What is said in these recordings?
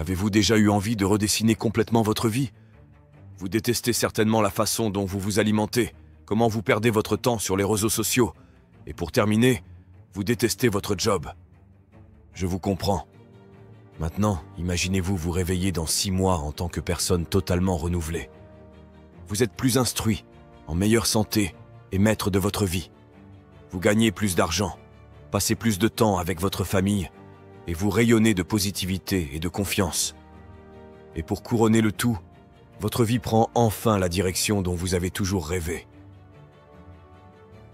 Avez-vous déjà eu envie de redessiner complètement votre vie? Vous détestez certainement la façon dont vous vous alimentez, comment vous perdez votre temps sur les réseaux sociaux. Et pour terminer, vous détestez votre job. Je vous comprends. Maintenant, imaginez-vous vous réveiller dans 6 mois en tant que personne totalement renouvelée. Vous êtes plus instruit, en meilleure santé et maître de votre vie. Vous gagnez plus d'argent, passez plus de temps avec votre famille et vous rayonnez de positivité et de confiance. Et pour couronner le tout, votre vie prend enfin la direction dont vous avez toujours rêvé.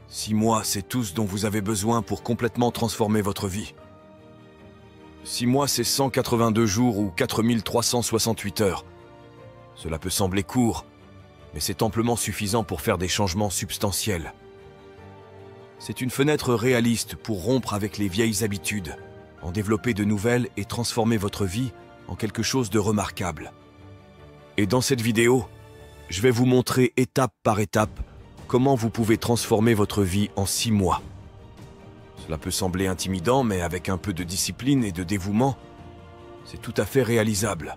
6 mois, c'est tout ce dont vous avez besoin pour complètement transformer votre vie. 6 mois, c'est 182 jours ou 4368 heures. Cela peut sembler court, mais c'est amplement suffisant pour faire des changements substantiels. C'est une fenêtre réaliste pour rompre avec les vieilles habitudes, en développer de nouvelles et transformer votre vie en quelque chose de remarquable. Et dans cette vidéo, je vais vous montrer étape par étape comment vous pouvez transformer votre vie en 6 mois. Cela peut sembler intimidant, mais avec un peu de discipline et de dévouement, c'est tout à fait réalisable.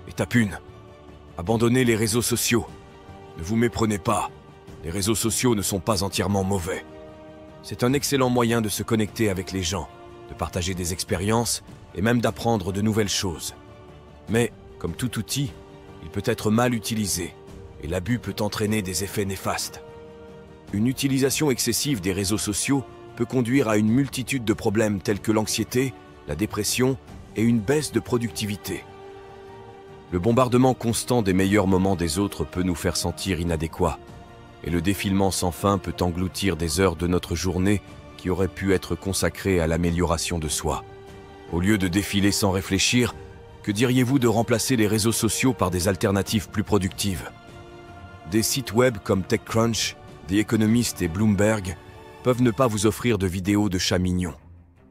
Étape 1. Abandonnez les réseaux sociaux. Ne vous méprenez pas, les réseaux sociaux ne sont pas entièrement mauvais. C'est un excellent moyen de se connecter avec les gens, de partager des expériences et même d'apprendre de nouvelles choses. Mais, comme tout outil, il peut être mal utilisé et l'abus peut entraîner des effets néfastes. Une utilisation excessive des réseaux sociaux peut conduire à une multitude de problèmes tels que l'anxiété, la dépression et une baisse de productivité. Le bombardement constant des meilleurs moments des autres peut nous faire sentir inadéquats, et le défilement sans fin peut engloutir des heures de notre journée qui auraient pu être consacrées à l'amélioration de soi. Au lieu de défiler sans réfléchir, que diriez-vous de remplacer les réseaux sociaux par des alternatives plus productives? Des sites web comme TechCrunch, The Economist et Bloomberg peuvent ne pas vous offrir de vidéos de chats mignons,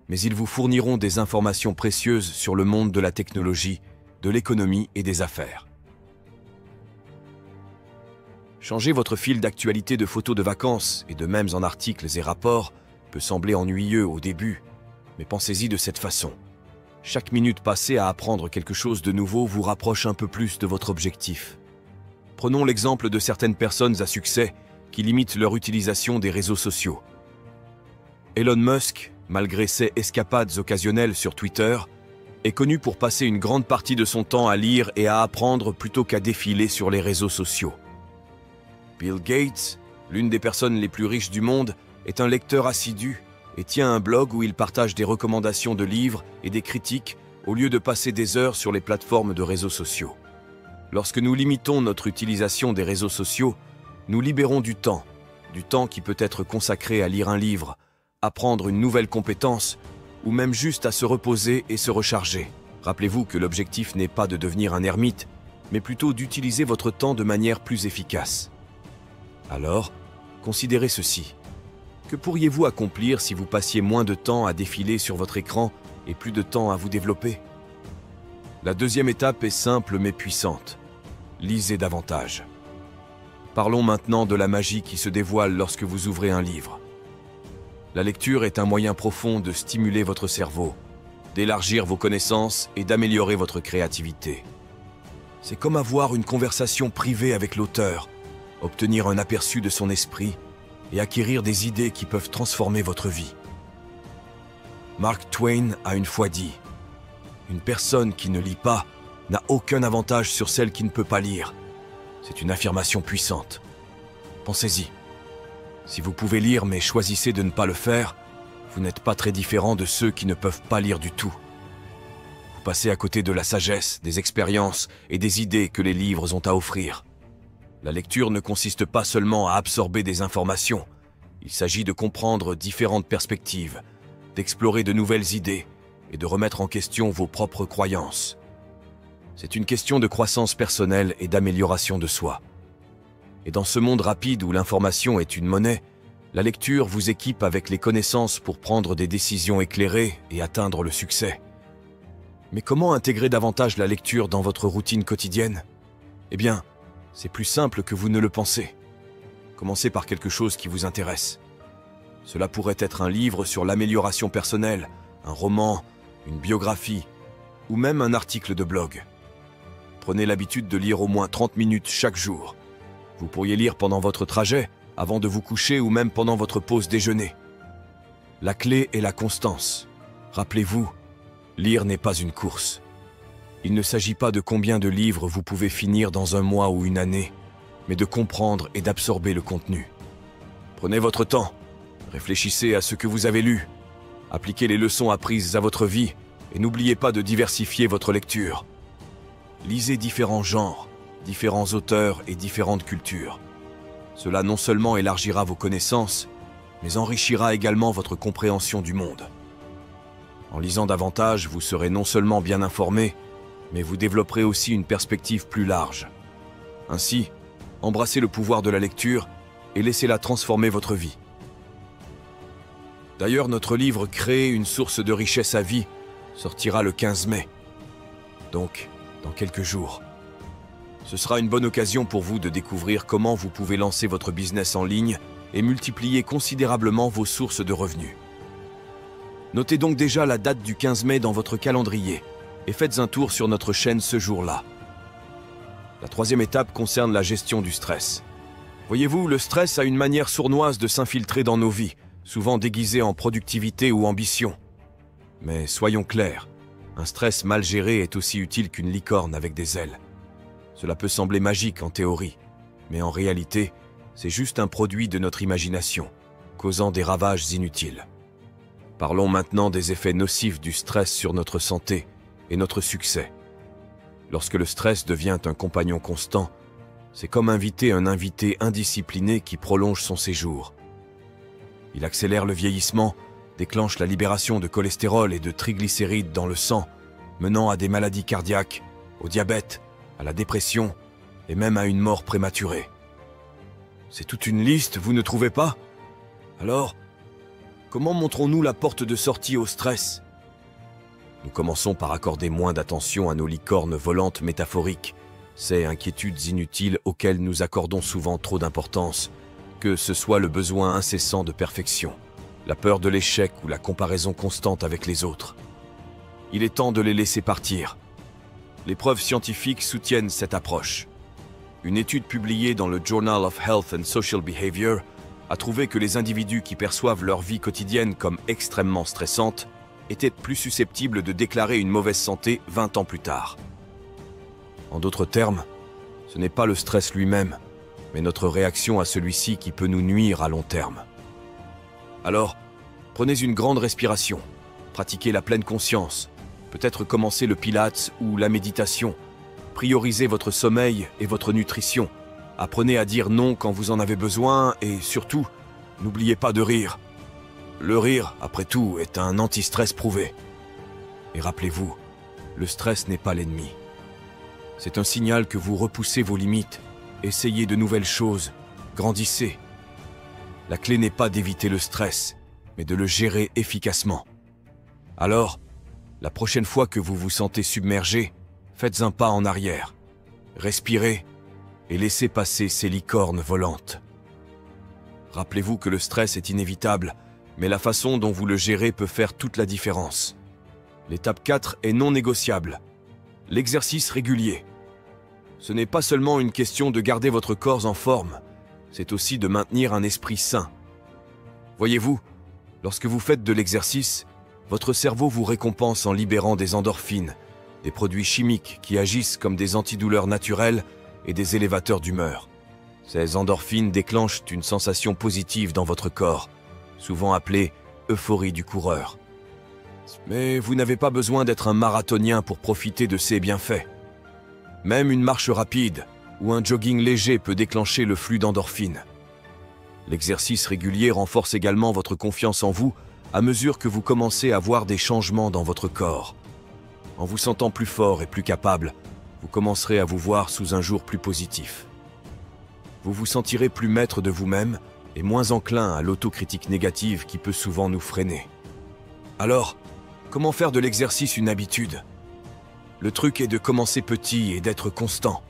mais ils vous fourniront des informations précieuses sur le monde de la technologie, de l'économie et des affaires. Changer votre fil d'actualité de photos de vacances et de mèmes en articles et rapports peut sembler ennuyeux au début, mais pensez-y de cette façon. Chaque minute passée à apprendre quelque chose de nouveau vous rapproche un peu plus de votre objectif. Prenons l'exemple de certaines personnes à succès qui limitent leur utilisation des réseaux sociaux. Elon Musk, malgré ses escapades occasionnelles sur Twitter, est connu pour passer une grande partie de son temps à lire et à apprendre plutôt qu'à défiler sur les réseaux sociaux. Bill Gates, l'une des personnes les plus riches du monde, est un lecteur assidu et tient un blog où il partage des recommandations de livres et des critiques au lieu de passer des heures sur les plateformes de réseaux sociaux. Lorsque nous limitons notre utilisation des réseaux sociaux, nous libérons du temps qui peut être consacré à lire un livre, apprendre une nouvelle compétence ou même juste à se reposer et se recharger. Rappelez-vous que l'objectif n'est pas de devenir un ermite, mais plutôt d'utiliser votre temps de manière plus efficace. Alors, considérez ceci. Que pourriez-vous accomplir si vous passiez moins de temps à défiler sur votre écran et plus de temps à vous développer? La deuxième étape est simple mais puissante. Lisez davantage. Parlons maintenant de la magie qui se dévoile lorsque vous ouvrez un livre. La lecture est un moyen profond de stimuler votre cerveau, d'élargir vos connaissances et d'améliorer votre créativité. C'est comme avoir une conversation privée avec l'auteur, obtenir un aperçu de son esprit et acquérir des idées qui peuvent transformer votre vie. Mark Twain a une fois dit « Une personne qui ne lit pas n'a aucun avantage sur celle qui ne peut pas lire. » C'est une affirmation puissante. Pensez-y. Si vous pouvez lire mais choisissez de ne pas le faire, vous n'êtes pas très différent de ceux qui ne peuvent pas lire du tout. Vous passez à côté de la sagesse, des expériences et des idées que les livres ont à offrir. La lecture ne consiste pas seulement à absorber des informations. Il s'agit de comprendre différentes perspectives, d'explorer de nouvelles idées et de remettre en question vos propres croyances. C'est une question de croissance personnelle et d'amélioration de soi. Et dans ce monde rapide où l'information est une monnaie, la lecture vous équipe avec les connaissances pour prendre des décisions éclairées et atteindre le succès. Mais comment intégrer davantage la lecture dans votre routine quotidienne? Eh bien, c'est plus simple que vous ne le pensez. Commencez par quelque chose qui vous intéresse. Cela pourrait être un livre sur l'amélioration personnelle, un roman, une biographie, ou même un article de blog. Prenez l'habitude de lire au moins 30 minutes chaque jour. Vous pourriez lire pendant votre trajet, avant de vous coucher ou même pendant votre pause déjeuner. La clé est la constance. Rappelez-vous, lire n'est pas une course. Il ne s'agit pas de combien de livres vous pouvez finir dans un mois ou une année, mais de comprendre et d'absorber le contenu. Prenez votre temps, réfléchissez à ce que vous avez lu, appliquez les leçons apprises à votre vie et n'oubliez pas de diversifier votre lecture. Lisez différents genres, différents auteurs et différentes cultures. Cela non seulement élargira vos connaissances, mais enrichira également votre compréhension du monde. En lisant davantage, vous serez non seulement bien informé, mais vous développerez aussi une perspective plus large. Ainsi, embrassez le pouvoir de la lecture et laissez-la transformer votre vie. D'ailleurs, notre livre « Créer une source de richesse à vie » sortira le 15 mai. Donc, dans quelques jours. Ce sera une bonne occasion pour vous de découvrir comment vous pouvez lancer votre business en ligne et multiplier considérablement vos sources de revenus. Notez donc déjà la date du 15 mai dans votre calendrier et faites un tour sur notre chaîne ce jour-là. La troisième étape concerne la gestion du stress. Voyez-vous, le stress a une manière sournoise de s'infiltrer dans nos vies, souvent déguisée en productivité ou ambition. Mais soyons clairs, un stress mal géré est aussi utile qu'une licorne avec des ailes. Cela peut sembler magique en théorie, mais en réalité, c'est juste un produit de notre imagination, causant des ravages inutiles. Parlons maintenant des effets nocifs du stress sur notre santé et notre succès. Lorsque le stress devient un compagnon constant, c'est comme inviter un invité indiscipliné qui prolonge son séjour. Il accélère le vieillissement, déclenche la libération de cholestérol et de triglycérides dans le sang, menant à des maladies cardiaques, au diabète, à la dépression et même à une mort prématurée. C'est toute une liste, vous ne trouvez pas? Alors, comment montrons-nous la porte de sortie au stress? Nous commençons par accorder moins d'attention à nos licornes volantes métaphoriques, ces inquiétudes inutiles auxquelles nous accordons souvent trop d'importance, que ce soit le besoin incessant de perfection, la peur de l'échec ou la comparaison constante avec les autres. Il est temps de les laisser partir. Les preuves scientifiques soutiennent cette approche. Une étude publiée dans le Journal of Health and Social Behavior a trouvé que les individus qui perçoivent leur vie quotidienne comme extrêmement stressante étaient plus susceptibles de déclarer une mauvaise santé 20 ans plus tard. En d'autres termes, ce n'est pas le stress lui-même, mais notre réaction à celui-ci qui peut nous nuire à long terme. Alors, prenez une grande respiration, pratiquez la pleine conscience, peut-être commencer le pilates ou la méditation, priorisez votre sommeil et votre nutrition, apprenez à dire non quand vous en avez besoin et surtout, n'oubliez pas de rire. Le rire, après tout, est un anti-stress prouvé. Et rappelez-vous, le stress n'est pas l'ennemi. C'est un signal que vous repoussez vos limites, essayez de nouvelles choses, grandissez. La clé n'est pas d'éviter le stress, mais de le gérer efficacement. Alors, la prochaine fois que vous vous sentez submergé, faites un pas en arrière, respirez et laissez passer ces licornes volantes. Rappelez-vous que le stress est inévitable, mais la façon dont vous le gérez peut faire toute la différence. L'étape 4 est non négociable. L'exercice régulier. Ce n'est pas seulement une question de garder votre corps en forme, c'est aussi de maintenir un esprit sain. Voyez-vous, lorsque vous faites de l'exercice, votre cerveau vous récompense en libérant des endorphines, des produits chimiques qui agissent comme des antidouleurs naturels et des élévateurs d'humeur. Ces endorphines déclenchent une sensation positive dans votre corps, souvent appelée euphorie du coureur. Mais vous n'avez pas besoin d'être un marathonien pour profiter de ces bienfaits. Même une marche rapide ou un jogging léger peut déclencher le flux d'endorphines. L'exercice régulier renforce également votre confiance en vous à mesure que vous commencez à voir des changements dans votre corps. En vous sentant plus fort et plus capable, vous commencerez à vous voir sous un jour plus positif. Vous vous sentirez plus maître de vous-même et moins enclin à l'autocritique négative qui peut souvent nous freiner. Alors, comment faire de l'exercice une habitude? Le truc est de commencer petit et d'être constant.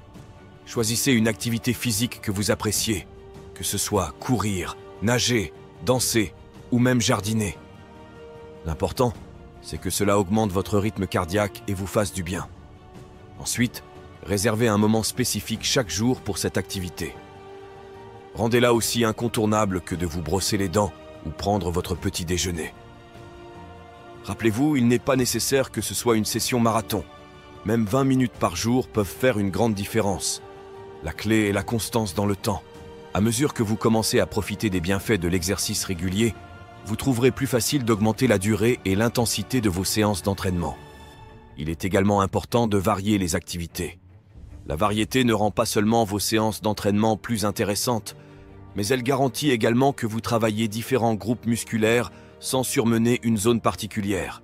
Choisissez une activité physique que vous appréciez, que ce soit courir, nager, danser ou même jardiner. L'important, c'est que cela augmente votre rythme cardiaque et vous fasse du bien. Ensuite, réservez un moment spécifique chaque jour pour cette activité. Rendez-la aussi incontournable que de vous brosser les dents ou prendre votre petit déjeuner. Rappelez-vous, il n'est pas nécessaire que ce soit une session marathon. Même 20 minutes par jour peuvent faire une grande différence. La clé est la constance dans le temps. À mesure que vous commencez à profiter des bienfaits de l'exercice régulier, vous trouverez plus facile d'augmenter la durée et l'intensité de vos séances d'entraînement. Il est également important de varier les activités. La variété ne rend pas seulement vos séances d'entraînement plus intéressantes, mais elle garantit également que vous travaillez différents groupes musculaires sans surmener une zone particulière.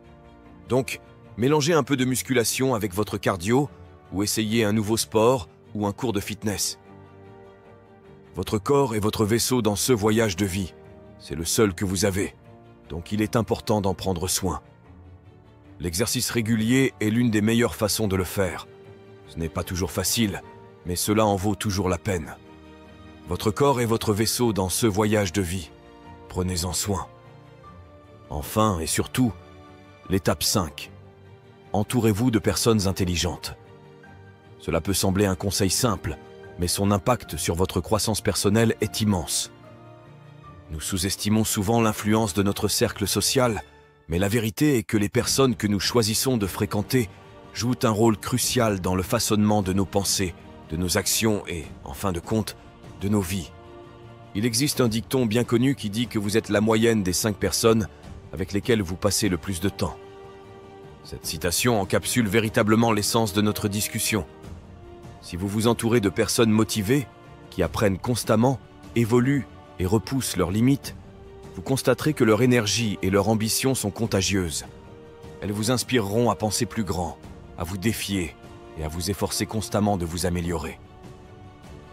Donc, mélangez un peu de musculation avec votre cardio ou essayez un nouveau sport ou un cours de fitness. Votre corps est votre vaisseau dans ce voyage de vie. C'est le seul que vous avez, donc il est important d'en prendre soin. L'exercice régulier est l'une des meilleures façons de le faire. Ce n'est pas toujours facile, mais cela en vaut toujours la peine. Votre corps est votre vaisseau dans ce voyage de vie. Prenez-en soin. Enfin et surtout, l'étape 5. Entourez-vous de personnes intelligentes. Cela peut sembler un conseil simple, mais son impact sur votre croissance personnelle est immense. Nous sous-estimons souvent l'influence de notre cercle social, mais la vérité est que les personnes que nous choisissons de fréquenter jouent un rôle crucial dans le façonnement de nos pensées, de nos actions et, en fin de compte, de nos vies. Il existe un dicton bien connu qui dit que vous êtes la moyenne des 5 personnes avec lesquelles vous passez le plus de temps. Cette citation encapsule véritablement l'essence de notre discussion. Si vous vous entourez de personnes motivées, qui apprennent constamment, évoluent et repoussent leurs limites, vous constaterez que leur énergie et leur ambition sont contagieuses. Elles vous inspireront à penser plus grand, à vous défier et à vous efforcer constamment de vous améliorer.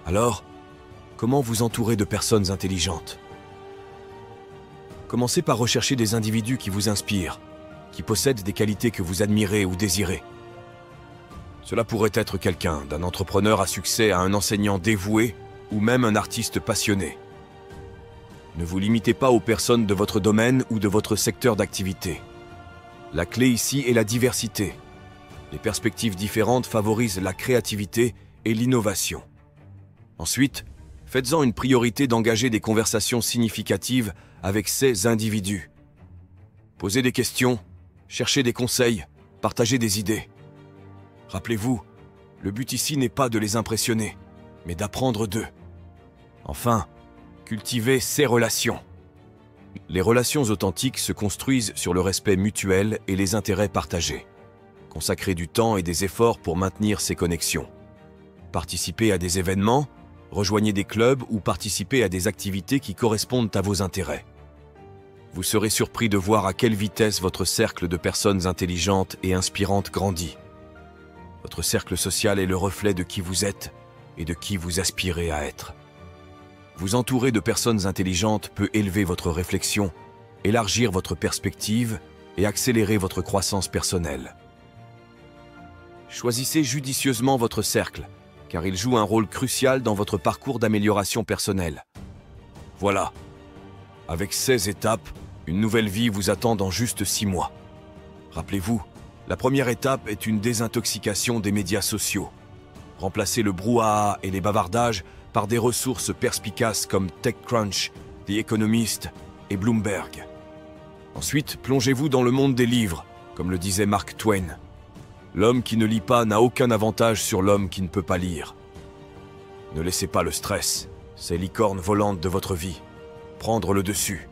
Alors, comment vous entourer de personnes intelligentes? Commencez par rechercher des individus qui vous inspirent, qui possèdent des qualités que vous admirez ou désirez. Cela pourrait être quelqu'un, d'un entrepreneur à succès à un enseignant dévoué ou même un artiste passionné. Ne vous limitez pas aux personnes de votre domaine ou de votre secteur d'activité. La clé ici est la diversité. Les perspectives différentes favorisent la créativité et l'innovation. Ensuite, faites-en une priorité d'engager des conversations significatives avec ces individus. Posez des questions, cherchez des conseils, partagez des idées. Rappelez-vous, le but ici n'est pas de les impressionner, mais d'apprendre d'eux. Enfin, cultivez ces relations. Les relations authentiques se construisent sur le respect mutuel et les intérêts partagés. Consacrez du temps et des efforts pour maintenir ces connexions. Participez à des événements, rejoignez des clubs ou participez à des activités qui correspondent à vos intérêts. Vous serez surpris de voir à quelle vitesse votre cercle de personnes intelligentes et inspirantes grandit. Votre cercle social est le reflet de qui vous êtes et de qui vous aspirez à être. Vous entourer de personnes intelligentes peut élever votre réflexion, élargir votre perspective et accélérer votre croissance personnelle. Choisissez judicieusement votre cercle, car il joue un rôle crucial dans votre parcours d'amélioration personnelle. Voilà. Avec ces étapes, une nouvelle vie vous attend dans juste 6 mois. Rappelez-vous, la première étape est une désintoxication des médias sociaux. Remplacez le brouhaha et les bavardages par des ressources perspicaces comme TechCrunch, The Economist et Bloomberg. Ensuite, plongez-vous dans le monde des livres, comme le disait Mark Twain. L'homme qui ne lit pas n'a aucun avantage sur l'homme qui ne peut pas lire. Ne laissez pas le stress, ces licornes volantes de votre vie, prendre le dessus.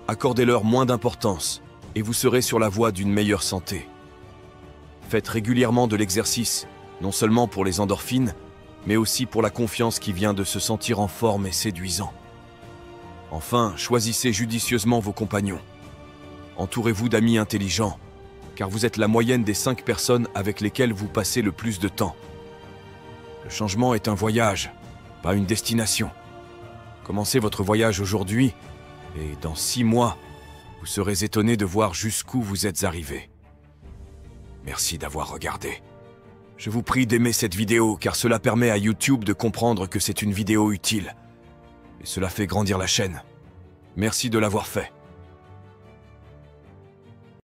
Accordez-leur moins d'importance et vous serez sur la voie d'une meilleure santé. Faites régulièrement de l'exercice, non seulement pour les endorphines, mais aussi pour la confiance qui vient de se sentir en forme et séduisant. Enfin, choisissez judicieusement vos compagnons. Entourez-vous d'amis intelligents, car vous êtes la moyenne des 5 personnes avec lesquelles vous passez le plus de temps. Le changement est un voyage, pas une destination. Commencez votre voyage aujourd'hui, et dans 6 mois, vous serez étonné de voir jusqu'où vous êtes arrivé. Merci d'avoir regardé. Je vous prie d'aimer cette vidéo, car cela permet à YouTube de comprendre que c'est une vidéo utile. Et cela fait grandir la chaîne. Merci de l'avoir fait.